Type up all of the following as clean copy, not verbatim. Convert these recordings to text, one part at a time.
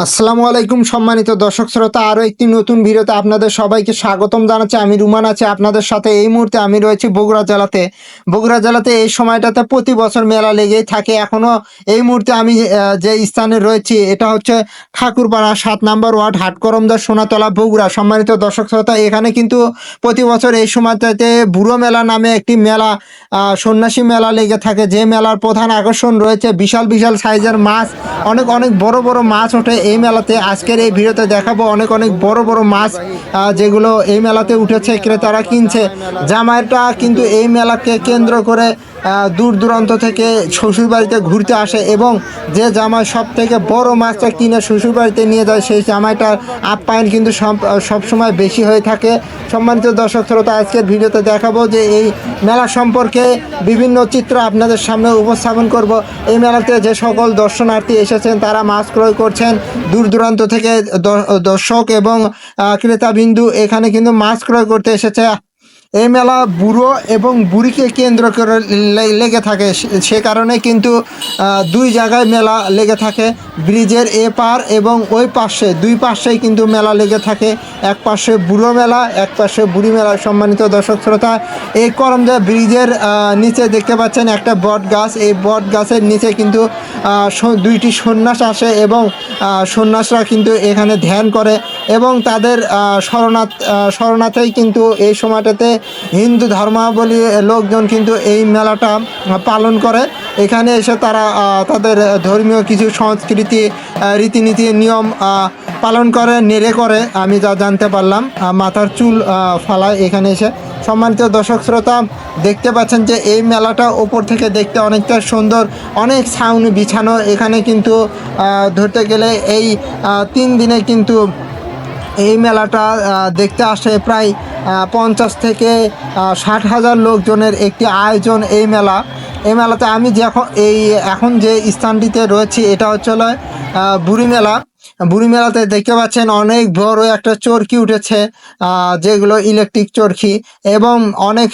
আসসালামু আলাইকুম সম্মানিত দর্শক শ্রোতা, আরও একটি নতুন ভিডিওতে আপনাদের সবাইকে স্বাগতম জানাচ্ছি। আমি রুমান আছি আপনাদের সাথে। এই মুহূর্তে আমি রয়েছি বগুড়া জেলাতে। এই সময়টাতে প্রতি বছর মেলা লেগেই থাকে। এখনও এই মুহূর্তে আমি যে স্থানে রয়েছি এটা হচ্ছে ঠাকুরপাড়া 7 নম্বর ওয়ার্ড, হাটকরমদার সোনাতলা, বগুড়া। সম্মানিত দর্শক শ্রোতা, এখানে কিন্তু প্রতি বছর এই সময়টাতে বুড়ো মেলা নামে একটি মেলা, সন্ন্যাসী মেলা লেগে থাকে। যে মেলার প্রধান আকর্ষণ রয়েছে বিশাল বিশাল সাইজের মাছ, অনেক বড় বড় মাছ ওঠে এই মেলাতে। আজকের এই ভিডিওতে দেখাবো অনেক বড় বড় মাছ যেগুলো এই মেলাতে উঠেছে, ক্রেতারা কিনছে। জামাইটা কিন্তু এই মেলাকে কেন্দ্র করে দূর দূরান্ত থেকে শ্বশুরবাড়িতে ঘুরতে আসে এবং যে জামাই সব থেকে বড় মাছটা কিনে শ্বশুরবাড়িতে নিয়ে যায় সেই জামাইটার আপ্যায়ন কিন্তু সবসময় বেশি হয়ে থাকে। সম্মানিত দর্শক শ্রোতা, আজকের ভিডিওতে দেখাবো যে এই মেলা সম্পর্কে বিভিন্ন চিত্র আপনাদের সামনে উপস্থাপন করব। এই মেলাতে যে সকল দর্শনার্থী এসেছেন তারা মাছ ক্রয় করছেন, দূর দূরান্ত থেকে দর্শক এবং ক্রেতাবিন্দু এখানে কিন্তু মাছ ক্রয় করতে এসেছে। এই মেলা বুড়ো এবং বুড়িকে কেন্দ্র করে লেগে থাকে, সে কারণে কিন্তু দুই জায়গায় মেলা লেগে থাকে। ব্রিজের এ পার এবং ওই পাশে, দুই পাশেই কিন্তু মেলা লেগে থাকে। এক পাশে বুড়ো মেলা, এক পাশে বুড়ি মেলা। সম্মানিত দর্শক শ্রোতা, এই করমজা ব্রিজের নিচে দেখতে পাচ্ছেন একটা বট গাছ। এই বট গাছের নিচে কিন্তু দুইটি সন্ন্যাস আসে এবং সন্ন্যাসরা কিন্তু এখানে ধ্যান করে এবং তাদের শরণার্থেই কিন্তু এই সময়টাতে হিন্দু ধর্মাবলী লোকজন কিন্তু এই মেলাটা পালন করে। এখানে এসে তারা তাদের ধর্মীয় কিছু সংস্কৃতি, রীতিনীতি, নিয়ম পালন করে, নেড়ে করে। আমি যা জানতে পারলাম, মাথার চুল ফালায় এখানে এসে। সম্মানিত দর্শক শ্রোতা, দেখতে পাচ্ছেন যে এই মেলাটা ওপর থেকে দেখতে অনেকটা সুন্দর, অনেক ছাউনি বিছানো। এখানে কিন্তু ধরতে গেলে এই 3 দিনে কিন্তু এই মেলাটা দেখতে আসে প্রায় 50 থেকে 60 হাজার লোকজনের একটি আয়োজন এই মেলাতে। আমি এখন যে স্থানটিতে রয়েছি এটা হচ্ছে বুড়ি মেলাতে দেখতে পাচ্ছেন অনেক বড় একটা চরকি উঠেছে, যেগুলো ইলেকট্রিক চরকি, এবং অনেক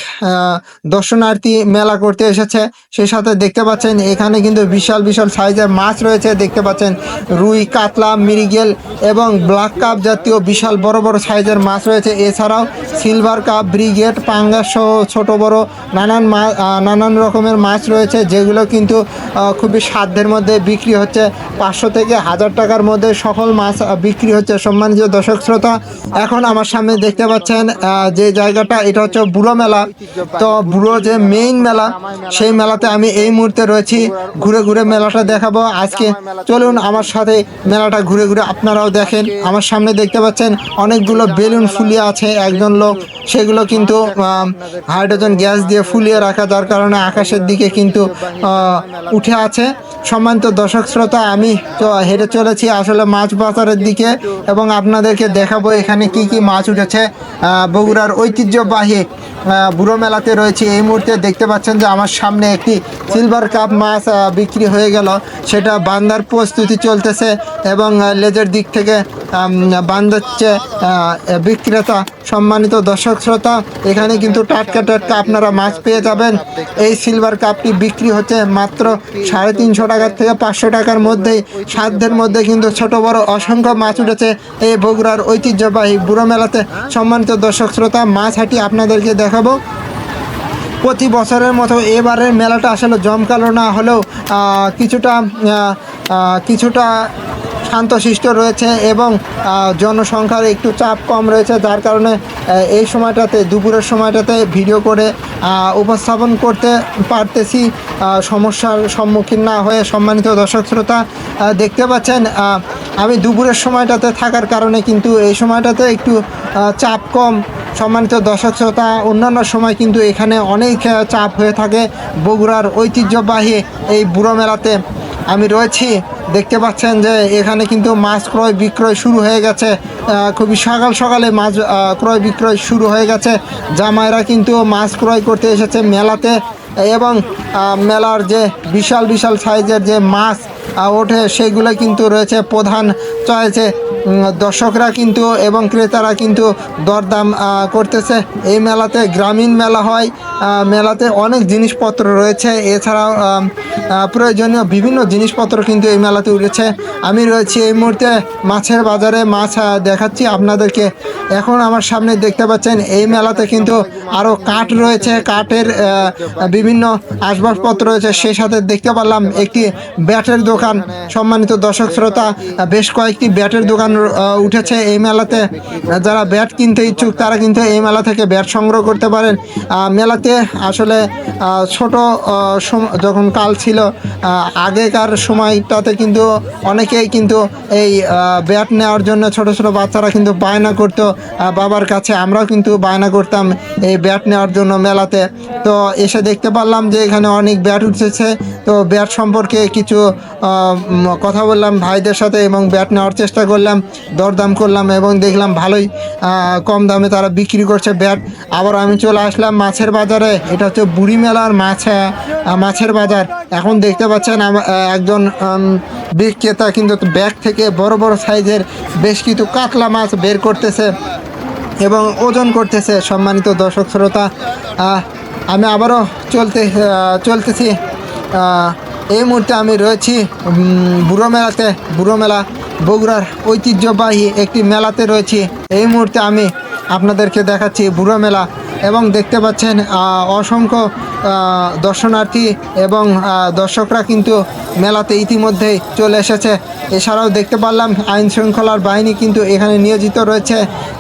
দর্শনার্থী মেলা করতে এসেছে। সেই সাথে দেখতে পাচ্ছেন এখানে কিন্তু বিশাল বিশাল সাইজের মাছ রয়েছে। দেখতে পাচ্ছেন রুই, কাতলা, মৃগেল এবং ব্ল্যাক কাপ জাতীয় বিশাল বড় বড় সাইজের মাছ রয়েছে। এছাড়াও সিলভার কাপ, ব্রিগেড, পাঙ্গাস সহ ছোটো বড় নানান রকমের মাছ রয়েছে, যেগুলো কিন্তু খুবই সাধ্যের মধ্যে বিক্রি হচ্ছে। 500 থেকে 1000 টাকার মধ্যে সকল মাছ বিক্রি হচ্ছে। সম্মানিত দর্শক শ্রোতা, এখন আমার সামনে দেখতে পাচ্ছেন যে জায়গাটা, এটা হচ্ছে বুড়ো মেলা। তো বুড়ো যে মেইন মেলা, সেই মেলাতে আমি এই মুহূর্তে রয়েছি। ঘুরে ঘুরে মেলাটা দেখাবো আজকে। চলুন আমার সাথে মেলাটা ঘুরে ঘুরে আপনারাও দেখেন। আমার সামনে দেখতে পাচ্ছেন অনেকগুলো বেলুন ফুলিয়ে আছে একজন লোক, সেগুলো কিন্তু হাইড্রোজেন গ্যাস দিয়ে ফুলিয়ে রাখা, যার কারণে আকাশের দিকে কিন্তু উঠে আছে। সম্মানিত দর্শক শ্রোতা, আমি তো হেঁটে চলেছি আসলে মাছ বাজারের দিকে এবং আপনাদেরকে দেখাবো এখানে কি কি মাছ উঠেছে। বগুড়ার ঐতিহ্যবাহী বুড়ো মেলাতে রয়েছে। এই মুহূর্তে দেখতে পাচ্ছেন যে আমার সামনে একটি সিলভার কাপ মাছ বিক্রি হয়ে গেল, সেটা বান্ধার প্রস্তুতি চলতেছে এবং লেজের দিক থেকে বান্ধাচ্ছে বিক্রেতা। সম্মানিত দর্শক শ্রোতা, এখানে কিন্তু টাটকা আপনারা মাছ পেয়ে যাবেন। এই সিলভার কাপটি বিক্রি হচ্ছে মাত্র 350 টাকার থেকে 500 টাকার মধ্যেই। সাধ্যের মধ্যে কিন্তু ছোট বড় অসংখ্য মাছ উঠেছে এই বগুড়ার ঐতিহ্যবাহী বুড়ো মেলাতে। সম্মানিত দর্শক শ্রোতা, মাছ হাঁটি আপনাদেরকে দেখাবো। প্রতি বছরের মতো এবারের মেলাটা আসলে জমকালো না হলেও কিছুটা শান্তশিষ্ট রয়েছে এবং জনসংখ্যার একটু চাপ কম রয়েছে, যার কারণে এই সময়টাতে, দুপুরের সময়টাতে ভিডিও করে উপস্থাপন করতে পারতেছি সমস্যার সম্মুখীন না হয়ে। সম্মানিত দর্শক শ্রোতা, দেখতে পাচ্ছেন আমি দুপুরের সময়টাতে থাকার কারণে কিন্তু এই সময়টাতে একটু চাপ কম। সম্মানিত দর্শক শ্রোতা, অন্যান্য সময় কিন্তু এখানে অনেক চাপ হয়ে থাকে বগুড়ার ঐতিহ্যবাহী এই বুড়ো মেলাতে। আমি রয়েছি। দেখতে পাচ্ছেন যে এখানে কিন্তু মাছ ক্রয় বিক্রয় শুরু হয়ে গেছে। খুবই সকাল সকালে মাছ ক্রয় বিক্রয় শুরু হয়ে গেছে। জামাইরা কিন্তু মাছ ক্রয় করতে এসেছে মেলাতে, এবং মেলার যে বিশাল বিশাল সাইজের যে মাছ ওঠে সেগুলো কিন্তু রয়েছে প্রধান চয়েসে। দর্শকরা কিন্তু এবং ক্রেতারা কিন্তু দরদাম করতেছে। এই মেলাতে গ্রামীণ মেলা হয়, মেলাতে অনেক জিনিসপত্র রয়েছে, এছাড়াও প্রয়োজনীয় বিভিন্ন জিনিসপত্র কিন্তু এই মেলাতে উঠেছে। আমি রয়েছি এই মুহূর্তে মাছের বাজারে, মাছ দেখাচ্ছি আপনাদেরকে। এখন আমার সামনে দেখতে পাচ্ছেন এই মেলাতে কিন্তু আরও কাঠ রয়েছে, কাঠের বিভিন্ন আসবাবপত্র রয়েছে। সেই সাথে দেখতে পারলাম একটি ব্যাটের দোকান। সম্মানিত দর্শক শ্রোতা, বেশ কয়েকটি ব্যাটের দোকান উঠেছে এই মেলাতে। যারা ব্যাট কিনতে ইচ্ছুক তারা কিন্তু এই মেলা থেকে ব্যাট সংগ্রহ করতে পারেন। মেলাতে আসলে ছোট যখন কাল ছিল আগেকার সময়টাতে কিন্তু অনেকেই কিন্তু এই ব্যাট নেওয়ার জন্য ছোট ছোট বাচ্চারা কিন্তু বায়না করতো বাবার কাছে। আমরাও কিন্তু বায়না করতাম এই ব্যাট নেওয়ার জন্য মেলাতে। তো এসে দেখতে পারলাম যে এখানে অনেক ব্যাট উঠেছে। তো ব্যাট সম্পর্কে কিছু কথা বললাম ভাইদের সাথে এবং ব্যাট নেওয়ার চেষ্টা করলাম, দরদাম করলাম এবং দেখলাম ভালোই কম দামে তারা বিক্রি করছে ব্যাট। আবার আমি চলে আসলাম মাছের বাজারে। এটা হচ্ছে বুড়ি মেলার মাছের বাজার। এখন দেখতে পাচ্ছেন একজন বিক্রেতা কিন্তু ব্যাগ থেকে বড় বড় সাইজের বেশ কিছু কাতলা মাছ বের করতেছে এবং ওজন করতেছে। সম্মানিত দর্শক শ্রোতা, আমি আবারও চলতেছি। এই মুহূর্তে আমি রয়েছি বুড়ো মেলাতে। বুড়ো মেলা বগুড়ার ঐতিহ্যবাহী একটি মেলাতে রয়েছি। এই মুহূর্তে আমি আপনাদেরকে দেখাচ্ছি বুড়ো মেলা, এবং দেখতে পাচ্ছেন অসংখ্য দর্শনার্থী এবং দর্শকরা কিন্তু মেলাতে ইতিমধ্যেই চলে এসেছে। এছাড়াও দেখতে পারলাম আইন শৃঙ্খলার বাহিনী কিন্তু এখানে নিয়োজিত রয়েছে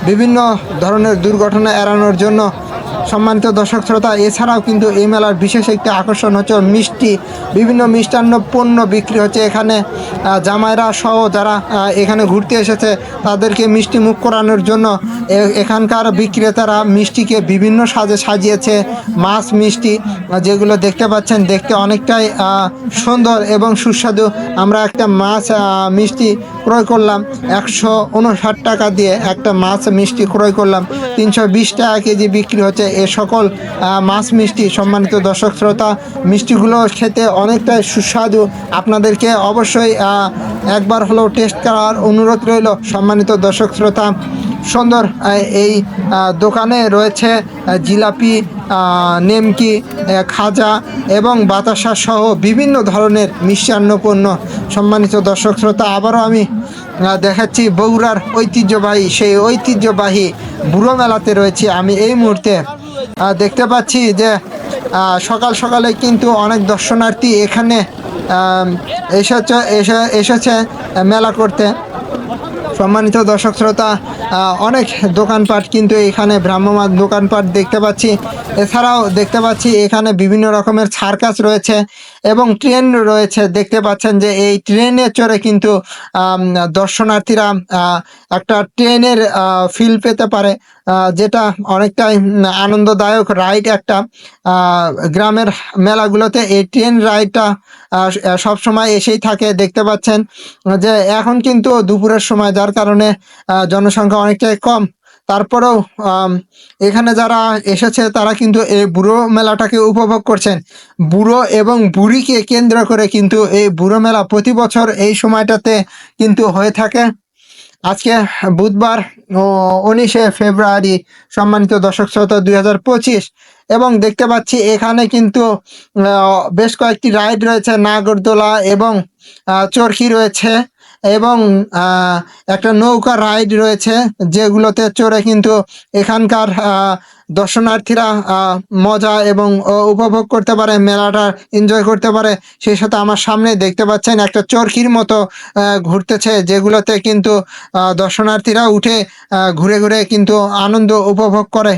বিভিন্ন ধরনের দুর্ঘটনা এড়ানোর জন্য। সম্মানিত দর্শক শ্রোতা, এছাড়াও কিন্তু এই মেলার বিশেষ একটি আকর্ষণ হচ্ছে মিষ্টি। বিভিন্ন মিষ্টান্ন পণ্য বিক্রি হচ্ছে এখানে। জামাইরা সহ যারা এখানে ঘুরতে এসেছে তাদেরকে মিষ্টি মুখ করানোর জন্য এখানকার বিক্রেতারা মিষ্টিকে বিভিন্ন সাজে সাজিয়েছে। মাছ মিষ্টি যেগুলো দেখতে পাচ্ছেন দেখতে অনেকটাই সুন্দর এবং সুস্বাদু। আমরা একটা মাছ মিষ্টি ক্রয় করলাম 159 টাকা দিয়ে। একটা মাছ মিষ্টি ক্রয় করলাম, 320 টাকা কেজি বিক্রি হচ্ছে এ সকল মাছ মিষ্টি। সম্মানিত দর্শক শ্রোতা, মিষ্টিগুলো খেতে অনেকটাই সুস্বাদু। আপনাদেরকে অবশ্যই একবার হলেও টেস্ট করার অনুরোধ রইল। সম্মানিত দর্শক শ্রোতা, সুন্দর এই দোকানে রয়েছে জিলাপি, নেমকি, খাজা এবং বাতাসা সহ বিভিন্ন ধরনের মিষ্টান্ন পণ্য। সম্মানিত দর্শক শ্রোতা, আবারও আমি দেখাচ্ছি বগুড়ার সেই ঐতিহ্যবাহী বুড়ো মেলাতে রয়েছি আমি এই মুহূর্তে। দেখতে পাচ্ছি যে সকাল সকালে কিন্তু অনেক দর্শনার্থী এখানে এসেছে মেলা করতে। সম্মানিত দর্শক শ্রোতা, অনেক দোকানপাট কিন্তু এখানে ভ্রাম্যমান দোকানপাট দেখতে পাচ্ছি। এছাড়াও দেখতে পাচ্ছি এখানে বিভিন্ন রকমের সার্কাস রয়েছে এবং ট্রেন রয়েছে। দেখতে পাচ্ছেন যে এই ট্রেনে চড়ে কিন্তু দর্শনার্থীরা একটা ট্রেনের ফিল পেতে পারে, যেটা অনেকটাই আনন্দদায়ক রাইড একটা। গ্রামের মেলাগুলোতে এই ট্রেন রাইডটা সবসময় এসেই থাকে। দেখতে পাচ্ছেন যে এখন কিন্তু দুপুরের সময়, যার কারণে জনসংখ্যা অনেকটাই কম। তারপরেও এখানে যারা এসেছে তারা কিন্তু এই বুড়ো মেলাটাকে উপভোগ করছেন। বুড়ো এবং বুড়িকে কেন্দ্র করে কিন্তু এই বুড়ো মেলা প্রতি বছর এই সময়টাতে কিন্তু হয়ে থাকে। আজকে বুধবার 19শে ফেব্রুয়ারি, সম্মানিত দর্শক শ্রোতা, 2025। এবং দেখতে পাচ্ছি এখানে কিন্তু বেশ কয়েকটি রাইড রয়েছে, নাগরদোলা এবং চরকি রয়েছে এবং একটা নৌকা রাইড রয়েছে, যেগুলোতে চড়ে কিন্তু এখানকার দর্শনার্থীরা মজা এবং উপভোগ করতে পারে, মেলাটা এনজয় করতে পারে। সেই সাথে আমার সামনে দেখতে পাচ্ছেন একটা চরকির মতো ঘুরতেছে, যেগুলোতে কিন্তু দর্শনার্থীরা উঠে ঘুরে ঘুরে কিন্তু আনন্দ উপভোগ করে।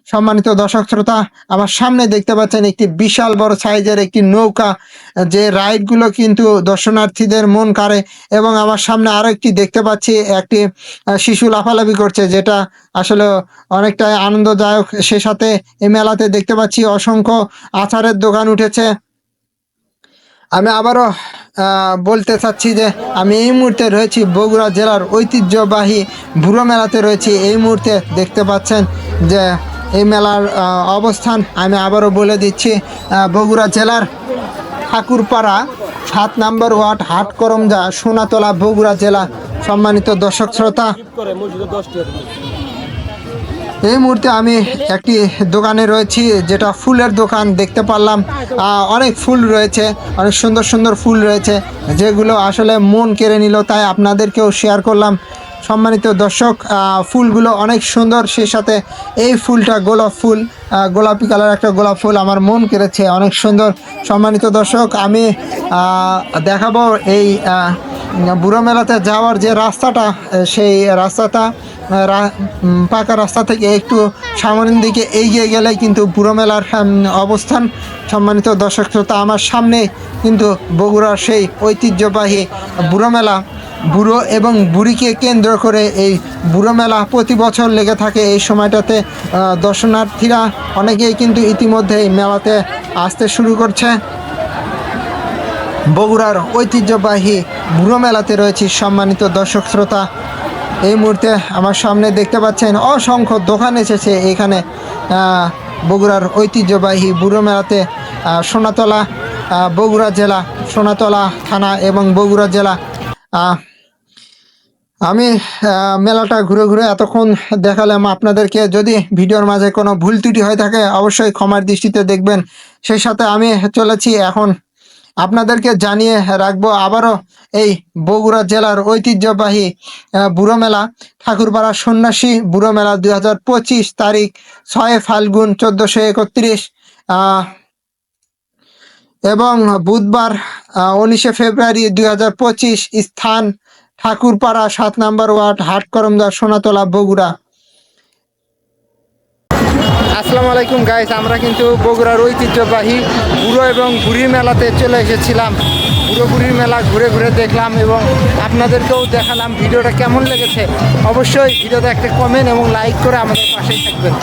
সম্মানিত দর্শক শ্রোতা, আমার সামনে দেখতে পাচ্ছেন একটি বিশাল বড় সাইজের একটি নৌকা, যে রাইডগুলো কিন্তু দর্শনার্থীদের মন কাড়ে। এবং আমার সামনে আরো একটি দেখতে পাচ্ছি, একটি শিশু লাফালাফি করছে, যেটা আসলে অনেকটাই আনন্দদায়ক। সে সাথে এই মেলাতে দেখতে পাচ্ছি অসংখ্য আচারের দোকান উঠেছে। আমি আবারও বলতে চাচ্ছি যে আমি এই মুহূর্তে রয়েছি বগুড়া জেলার ঐতিহ্যবাহী বুড়ো মেলাতে রয়েছি। এই মুহূর্তে দেখতে পাচ্ছেন যে এই মেলার অবস্থান আমি আবারও বলে দিচ্ছি। বগুড়া জেলার ঠাকুরপাড়া 7 নম্বর ওয়ার্ড হাটকরমজা সোনাতলা বগুড়া জেলা। সম্মানিত দর্শক শ্রোতা, এই মুহূর্তে আমি একটি দোকানে রয়েছি, যেটা ফুলের দোকান। দেখতে পারলাম অনেক ফুল রয়েছে, অনেক সুন্দর সুন্দর ফুল রয়েছে, যেগুলো আসলে মন কেড়ে নিল, তাই আপনাদেরকেও শেয়ার করলাম। সম্মানিত দর্শক, ফুলগুলো অনেক সুন্দর, সেই সাথে এই ফুলটা গোলাপ ফুল, গোলাপি কালার একটা গোলাপ ফুল আমার মন কেড়েছে, অনেক সুন্দর। সম্মানিত দর্শক, আমি দেখাবো এই বুড়ো মেলাতে যাওয়ার যে রাস্তাটা, সেই রাস্তাটা পাকা রাস্তা থেকে একটু সামনের দিকে এগিয়ে গেলে কিন্তু বুড়ো মেলার অবস্থান। সম্মানিত দর্শক শ্রোতা, আমার সামনে কিন্তু বগুড়ার সেই ঐতিহ্যবাহী বুড়ো মেলা। বুড়ো এবং বুড়িকে কেন্দ্র করে এই বুড়ো মেলা প্রতি বছর লেগে থাকে। এই সময়টাতে দর্শনার্থীরা অনেকেই কিন্তু ইতিমধ্যেই মেলাতে আসতে শুরু করছে। বগুড়ার ঐতিহ্যবাহী বুড়ো মেলাতে রয়েছি। সম্মানিত দর্শক শ্রোতা, এই মুহূর্তে আমার সামনে দেখতে পাচ্ছেন অসংখ্য দোকান এসেছে এখানে বগুড়ার ঐতিহ্যবাহী বুড়ো মেলাতে। সোনাতলা বগুড়া জেলা, সোনাতলা থানা এবং বগুড়া জেলা। আমি মেলাটা ঘুরে ঘুরে এতক্ষণ দেখালাম আপনাদেরকে। যদি ভিডিওর মাঝে কোনো ভুল ত্রুটি হয়ে থাকে অবশ্যই ক্ষমার দৃষ্টিতে দেখবেন। সেই সাথে আমি চলেছি এখন আপনাদেরকে জানিয়ে রাখবো আবারও এই বগুড়া জেলার ঐতিহ্যবাহী বুড়ো মেলা, ঠাকুরপাড়া সন্ন্যাসী বুড়ো মেলা 2025, তারিখ 6 ফাল্গুন 1431 এবং বুধবার 19 ফেব্রুয়ারি 2025, স্থান ঠাকুরপাড়া 7 নম্বর ওয়ার্ড হাটকরমজা সোনাতলা বগুড়া। আসসালামু আলাইকুম গাইস, আমরা কিন্তু বগুড়ার ঐতিহ্যবাহী বুড়ো এবং বুড়ির মেলাতে চলে এসেছিলাম। বুড়ো বুড়ির মেলা ঘুরে ঘুরে দেখলাম এবং আপনাদেরকেও দেখালাম। ভিডিওটা কেমন লেগেছে অবশ্যই ভিডিওতে একটা কমেন্ট এবং লাইক করে আমাদের পাশেই থাকবেন।